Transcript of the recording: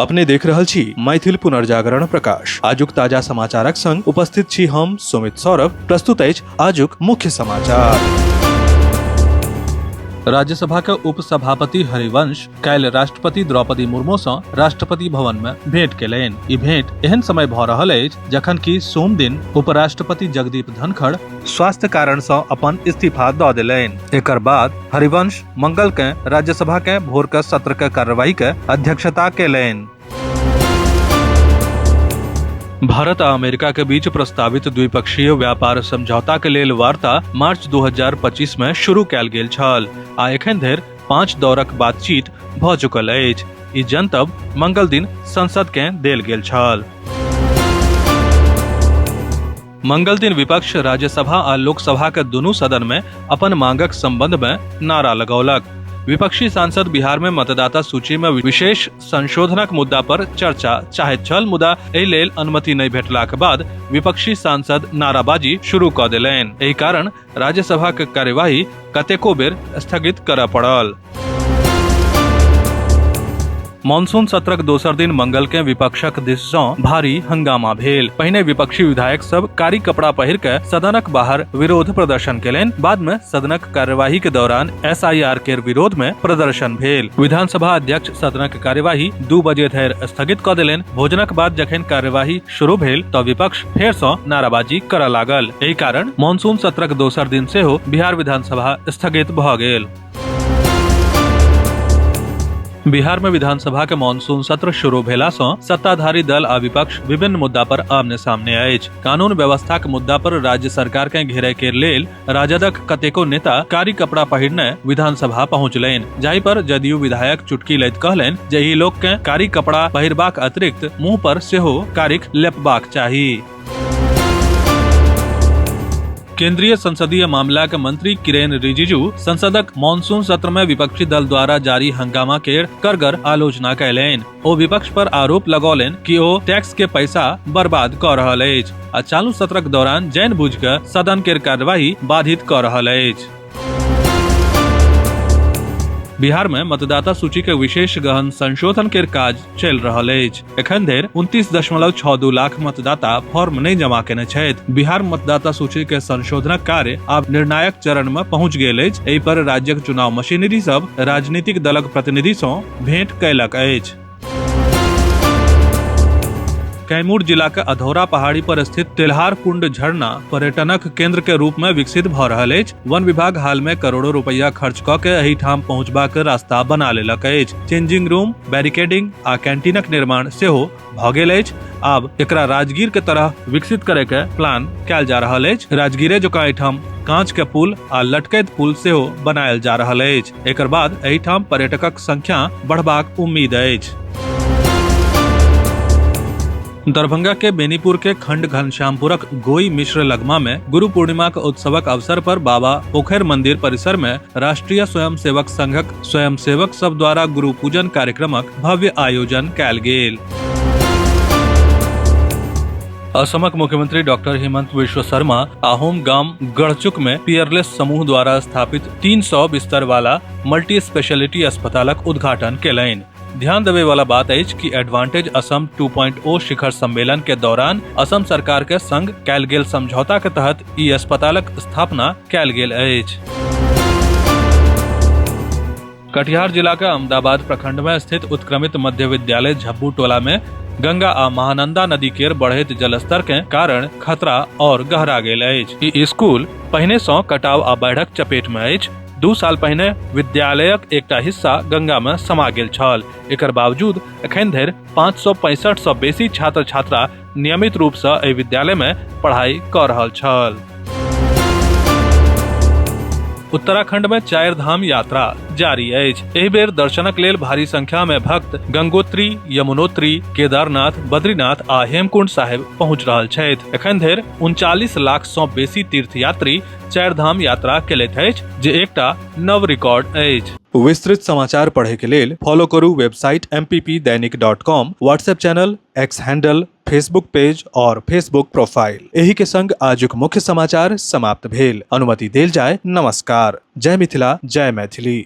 अपने देख रहल छी मैथिल पुनर्जागरण प्रकाश। आजुक ताजा समाचारक संग उपस्थित छी हम सुमित सौरभ। प्रस्तुत अछि आजुक मुख्य समाचार। राज्यसभा के उपसभापति हरिवंश काल्हि राष्ट्रपति द्रौपदी मुर्मू सँ राष्ट्रपति भवन में भेंट केलनि। ई भेंट एहन समय भऽ रहल अछि जखन कि सोम दिन उपराष्ट्रपति जगदीप धनखड़ स्वास्थ्य कारण सँ अपन इस्तीफा दऽ देलनि। एकर बाद हरिवंश मंगल के राज्यसभा के भोर के सत्र के कार्यवाही के अध्यक्षता केलनि। भारत आ अमेरिका के बीच प्रस्तावित द्विपक्षीय व्यापार समझौता के लेल वार्ता मार्च 2025 में शुरू कयल गेल छल आ एखन धरि 5 दौरक बातचीत भऽ चुकल अछि। ई जनतब मंगल दिन संसद के देल गेल छल। मंगल दिन विपक्ष राज्यसभा आ लोकसभा के दुनू सदन में अपन मांगक संबंध में नारा लगौलक। विपक्षी सांसद बिहार में मतदाता सूची में विशेष संशोधनक मुद्दा पर चर्चा चाहैत छल, मुदा एहि लेल अनुमति नहि भेटलाक बाद विपक्षी सांसद नाराबाजी शुरू कऽ देलनि। एहि कारण राज्यसभा के कार्यवाही कतेको बेर स्थगित करय पड़ल। मॉनसून सत्रक दोसर दिन मंगल के विपक्षक दिस सँ भारी हंगामा भेल। पहिने विपक्षी विधायक सब कारी कपड़ा पहिर के सदनक बाहर विरोध प्रदर्शन केलनि। बाद में सदनक कार्यवाही के दौरान SIR के विरोध में प्रदर्शन भेल। विधानसभा अध्यक्ष सदनक कार्यवाही 2 बजे धरि स्थगित कऽ देलनि। भोजनक बाद जखन कार्यवाही शुरू भेल तऽ विपक्ष फेर सँ नाराबाजी करऽ लागल। एहि कारण मॉनसून सत्रक दोसर दिन सेहो बिहार विधानसभा स्थगित भऽ गेल। बिहार में विधानसभा के मॉनसून सत्र शुरू भेला सँ सत्ताधारी दल आ विपक्ष विभिन्न मुद्दा पर आमने सामने अछि। कानून व्यवस्था के मुद्दा पर राज्य सरकार के घेरै के लेल राजदक कतेको नेता कारी कपड़ा पहिरने विधानसभा पहुंचलनि, जाहि पर जदयू विधायक चुटकी लैत कहलनि जे एहि लोक के कारी कपड़ा पहिरबाक अतिरिक्त मुंह पर सेहो कारिक लेपबाक चाही। केंद्रीय संसदीय मामला के मंत्री किरेन रिजिजू संसदक मॉनसून सत्र में विपक्षी दल द्वारा जारी हंगामा के करगर आलोचना कयलनि। ओ विपक्ष पर आरोप लगौलनि कि ओ टैक्स के पैसा बर्बाद कऽ रहल अछि आ चालू सत्रक दौरान जानबूझ कऽ सदन के कार्यवाही बाधित कऽ रहल अछि। बिहार में मतदाता सूची के विशेष गहन संशोधन के काज चल रहल अछि। एखन धरि 29.62 लाख मतदाता फॉर्म नहीं जमा केने छथि। बिहार मतदाता सूची के संशोधनक कार्य आब निर्णायक चरण में पहुंच गेल अछि। एहि पर राज्यक चुनाव मशीनरी सब राजनीतिक दलक प्रतिनिधि सँ भेंट कयलक अछि। कैमूर जिला के अधौरा पहाड़ी पर स्थित तेल्हार कुंड झरना पर्यटनक केंद्र के रूप में विकसित भऽ रहल अछि। वन विभाग हाल में करोड़ों रुपया खर्च कऽ के एहि ठाम पहुंचबाक रास्ता बना लेलक अछि। चेंजिंग रूम, बैरिकेडिंग आ कैंटीनक निर्माण सेहो भऽ गेल अछि। आब एकरा राजगीर के तरह विकसित करे के प्लान कयल जा रहल अछि। राजगीरे जकाँ एहिठाम कांच के पुल आ लटकैत पुल सेहो बनायल जा रहल अछि। एकर बाद एहिठाम पर्यटकक संख्या बढ़बाक उम्मीद अछि। दरभंगा के बेनीपुर के खंड घनश्यामपुरक गोई मिश्र लगमा में गुरु पूर्णिमा के उत्सवक अवसर पर बाबा पोखर मंदिर परिसर में राष्ट्रीय स्वयंसेवक संघक स्वयंसेवक सब द्वारा गुरु पूजन कार्यक्रमक भव्य आयोजन कयल गेल। असमक मुख्यमंत्री डॉक्टर हिमंत विश्व शर्मा आहोम गाम गढ़चुक में पियरलेस समूह द्वारा स्थापित 300 बिस्तर वाला मल्टी स्पेशलिटी अस्पतालक उद्घाटन केलनि। ध्यान देवे वाला बात अछि कि एडवांटेज असम 2.0 शिखर सम्मेलन के दौरान असम सरकार के संग कयल गेल समझौता के तहत ई अस्पतालक स्थापना कयल गेल अछि। कटिहार जिला के अहमदाबाद प्रखंड में स्थित उत्क्रमित मध्य विद्यालय झब्बू टोला में गंगा आ महानंदा नदी के बढ़ैत जलस्तर के कारण खतरा और गहरा गेल अछि। ई स्कूल पहिने सँ कटाव आ बाढ़िक चपेट में अछि। 2 साल पहिने विद्यालयक एकटा हिस्सा गंगा में समा गेल छल। एकर बावजूद एखन धरि 565 सँ बेसी छात्र छात्रा नियमित रूप सँ एहि विद्यालय में पढ़ाई कऽ रहल छल। उत्तराखंड में 4 धाम यात्रा जारी अछि। एहि बेर दर्शनक लेल भारी संख्या में भक्त गंगोत्री, यमुनोत्री, केदारनाथ, बद्रीनाथ आ हेमकुंड साहिब पहुंच रहल छथि। एखन धरि 39 लाख सँ बेसी तीर्थयात्री 4 धाम यात्रा केलथि अछि, जे एकटा नव रिकॉर्ड अछि। विस्तृत समाचार पढ़े के लेल फॉलो करू website mppdainik.com, WhatsApp channel, x handle, Facebook page और फेसबुक प्रोफाइल। एही के संग आजुक मुख्य समाचार समाप्त भेल। अनुमति देल जाय। नमस्कार। जय मिथिला, जय मैथिली।